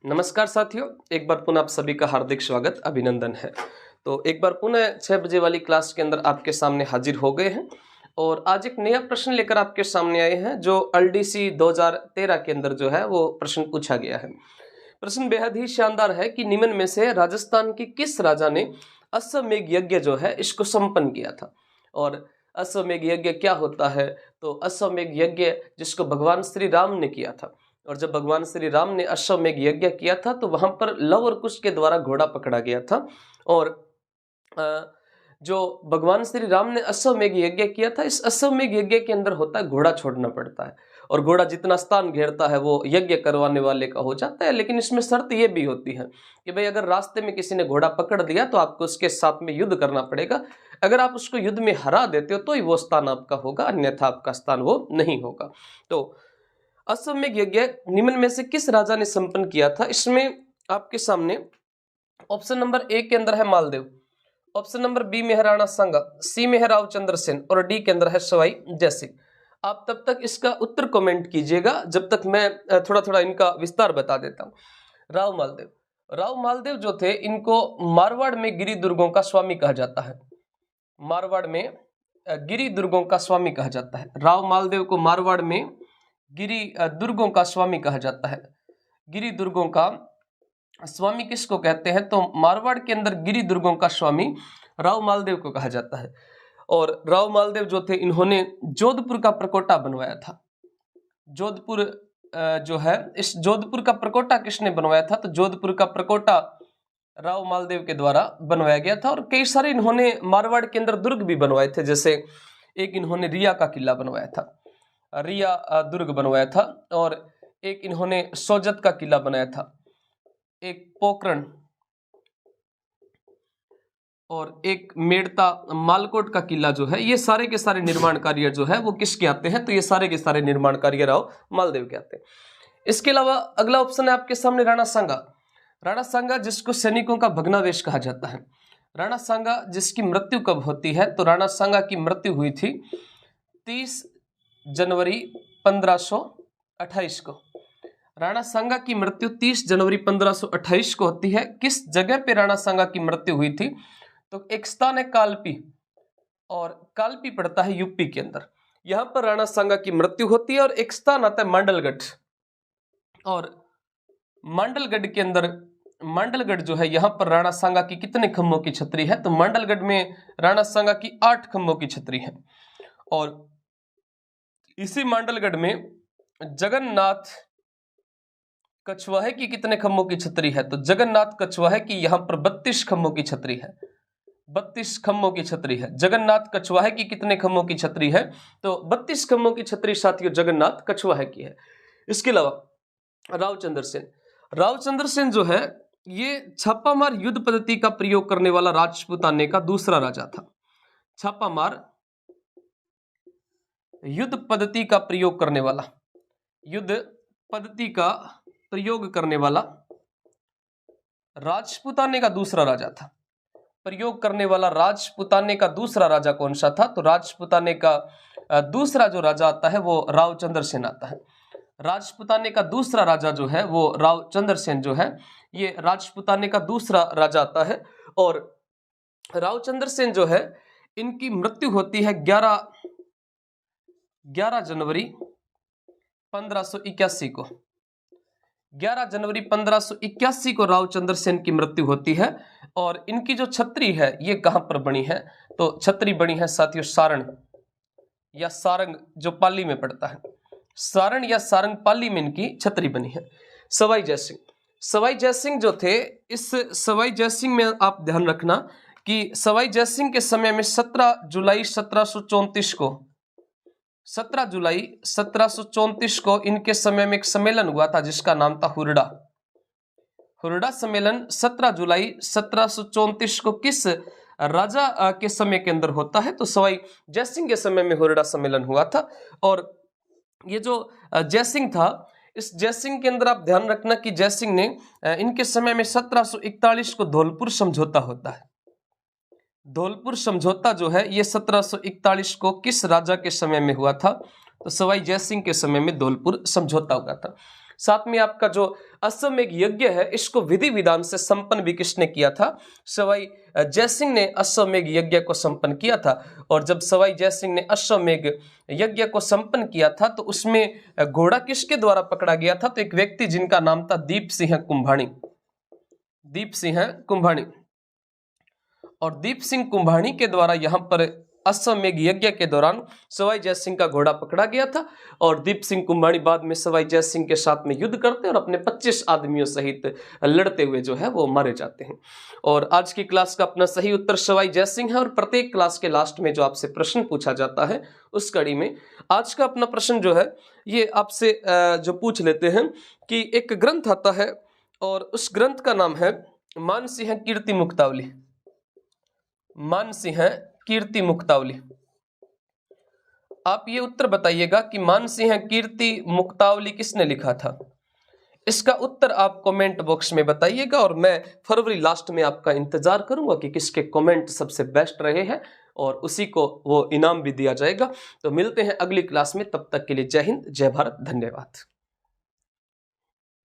नमस्कार साथियों, एक बार पुनः आप सभी का हार्दिक स्वागत अभिनंदन है। तो एक बार पुनः 6 बजे वाली क्लास के अंदर आपके सामने हाजिर हो गए हैं और आज एक नया प्रश्न लेकर आपके सामने आए हैं जो एलडीसी 2013 के अंदर जो है वो प्रश्न पूछा गया है। प्रश्न बेहद ही शानदार है कि निम्न में से राजस्थान के किस राजा ने अश्वमेध यज्ञ जो है इसको संपन्न किया था। और अश्वमेध यज्ञ क्या होता है? तो अश्वमेध यज्ञ जिसको भगवान श्री राम ने किया था, और जब भगवान श्री राम ने अश्वमेध यज्ञ किया था तो वहां पर लव और कुश के द्वारा घोड़ा पकड़ा गया था। और जो भगवान श्री राम ने अश्वमेध यज्ञ किया था, इस अश्वमेध यज्ञ के अंदर होता है घोड़ा छोड़ना पड़ता है, और घोड़ा जितना स्थान घेरता है वो यज्ञ करवाने वाले का हो जाता है। लेकिन इसमें शर्त ये भी होती है कि भाई अगर रास्ते में किसी ने घोड़ा पकड़ लिया तो आपको उसके साथ में युद्ध करना पड़ेगा। अगर आप उसको युद्ध में हरा देते हो तो ही वो स्थान आपका होगा, अन्यथा आपका स्थान वो नहीं होगा। तो अश्वमेध यज्ञ निम्न में से किस राजा ने संपन्न किया था? इसमें आपके सामने ऑप्शन नंबर ए के अंदर है मालदेव, ऑप्शन नंबर बी में है राणा सांगा, सी में है रावचंद्र सेन और डी के अंदर है सवाई जयसिंह। आप तब तक इसका उत्तर कमेंट कीजिएगा जब तक मैं थोड़ा थोड़ा इनका विस्तार बता देता हूँ। राव मालदेव जो थे, इनको मारवाड़ में गिरी दुर्गों का स्वामी कहा जाता है। मारवाड़ में गिरी दुर्गों का स्वामी कहा जाता है। राव मालदेव को मारवाड़ में गिरी दुर्गों का स्वामी कहा जाता है। गिरी दुर्गों का स्वामी किसको कहते हैं? तो मारवाड़ के अंदर गिरी दुर्गों का स्वामी राव मालदेव को कहा जाता है। और राव मालदेव जो थे, इन्होंने जोधपुर का प्रकोटा बनवाया था। जोधपुर जो है, इस जोधपुर का प्रकोटा किसने बनवाया था? तो जोधपुर का प्रकोटा राव मालदेव के द्वारा बनवाया गया था। और कई सारे इन्होंने मारवाड़ के अंदर दुर्ग भी बनवाए थे, जैसे एक इन्होंने रिया का किला बनवाया था, रिया दुर्ग बनवाया था, और एक इन्होंने सोजत का किला बनाया था, एक पोखरण, और एक मेड़ता मालकोट का किला जो है। ये सारे के सारे निर्माण कार्य जो है वो किसके आते हैं? तो ये सारे के सारे निर्माण कार्य राव मालदेव के आते हैं। इसके अलावा अगला ऑप्शन है आपके सामने राणा सांगा। राणा सांगा जिसको सैनिकों का भग्नावेश कहा जाता है। राणा सांगा जिसकी मृत्यु कब होती है? तो राणा सांगा की मृत्यु हुई थी 30 जनवरी 1528 को। राणा सांगा की मृत्यु 30 जनवरी 1528 को होती है। किस जगह पे राणा सांगा की मृत्यु हुई थी? तो एक स्थान है कालपी, और कालपी पड़ता है यूपी के अंदर। यहां पर राणा सांगा की मृत्यु होती है। और एक स्थान आता है मांडलगढ़, और मांडलगढ़ के अंदर, मांडलगढ़ जो है, यहां पर राणा सांगा की कितने खम्भों की छतरी है? तो मांडलगढ़ में राणा सांगा की 8 खम्भों की छतरी है। और इसी मांडलगढ़ में जगन्नाथ कछवाहे की कितने खम्भों की छतरी है? तो जगन्नाथ कछवाहे की यहां पर 32 खम्भों की छतरी है। 32 खम्भों की छतरी है। जगन्नाथ कछवाहे की कितने खम्भों की छतरी है? तो 32 खम्भों की छतरी साथियों जगन्नाथ कछवाहे की है। इसके अलावा रावचंद्र सेन, रावचंद्र सेन जो है ये छापामार युद्ध पद्धति का प्रयोग करने वाला राजपूताने का दूसरा राजा था। छापामार युद्ध पद्धति का प्रयोग करने वाला, युद्ध पद्धति का प्रयोग करने वाला राजपूताने का दूसरा राजा था। प्रयोग करने वाला राजपूताने का दूसरा राजा कौन सा था? तो राजपूताने का दूसरा जो राजा आता है वो रावचंद्र सेन आता है। राजपूताने का दूसरा राजा जो है वो रावचंद्र सेन जो है, ये राजपूताने का दूसरा राजा आता है। और रावचंद्र सेन जो है, इनकी मृत्यु होती है 11 जनवरी 1581 को। 11 जनवरी 1581 को रावचंद्र सेन की मृत्यु होती है। और इनकी जो छतरी है ये कहां पर बनी है? तो छतरी बनी है साथियों सारण या सारंग, जो पाली में पड़ता है। सारण या सारंग पाली में इनकी छतरी बनी है। सवाई जयसिंह, सवाई जयसिंह जो थे, इस सवाई जयसिंह में आप ध्यान रखना कि सवाई जयसिंह के समय में 17 जुलाई 1734 को, 17 जुलाई 1734 को इनके समय में एक सम्मेलन हुआ था जिसका नाम था हुरडा। हुरडा सम्मेलन 17 जुलाई 1734 को किस राजा के समय के अंदर होता है? तो सवाई जयसिंह के समय में हुरडा सम्मेलन हुआ था। और ये जो जयसिंह था, इस जयसिंह के अंदर आप ध्यान रखना कि जयसिंह ने इनके समय में 1741 को धौलपुर समझौता होता है। धौलपुर समझौता जो है ये 1741 को किस राजा के समय में हुआ था? तो सवाई जयसिंह के समय में धौलपुर समझौता हुआ था। साथ में आपका जो अश्वमेध यज्ञ है इसको विधि विधान से संपन्न भी किसने किया था? सवाई जयसिंह ने अश्वमेध यज्ञ को संपन्न किया था। और जब सवाई जयसिंह ने अश्वमेध यज्ञ को संपन्न किया था तो उसमें घोड़ा किसके द्वारा पकड़ा गया था? तो एक व्यक्ति जिनका नाम था दीप सिंह कुंभाणी। दीप सिंह कुंभाणी। और दीप सिंह कुंभाणी के द्वारा यहाँ पर अश्वमेध यज्ञ के दौरान सवाई जयसिंह का घोड़ा पकड़ा गया था और दीप सिंह कुंभाणी बाद में सवाई जयसिंह के साथ में युद्ध करते और अपने 25 आदमियों सहित लड़ते हुए जो है वो मारे जाते हैं। और आज की क्लास का अपना सही उत्तर सवाई जयसिंह है। और प्रत्येक क्लास के लास्ट में जो आपसे प्रश्न पूछा जाता है उस कड़ी में आज का अपना प्रश्न जो है ये आपसे जो पूछ लेते हैं कि एक ग्रंथ आता है और उस ग्रंथ का नाम है मानसिंह कीर्ति मुक्तावली। मानसिंह कीर्ति मुक्तावली। आप ये उत्तर बताइएगा कि मानसिंह कीर्ति मुक्तावली किसने लिखा था? इसका उत्तर आप कमेंट बॉक्स में बताइएगा और मैं फरवरी लास्ट में आपका इंतजार करूंगा कि किसके कमेंट सबसे बेस्ट रहे हैं और उसी को वो इनाम भी दिया जाएगा। तो मिलते हैं अगली क्लास में, तब तक के लिए जय हिंद, जय भारत, धन्यवाद।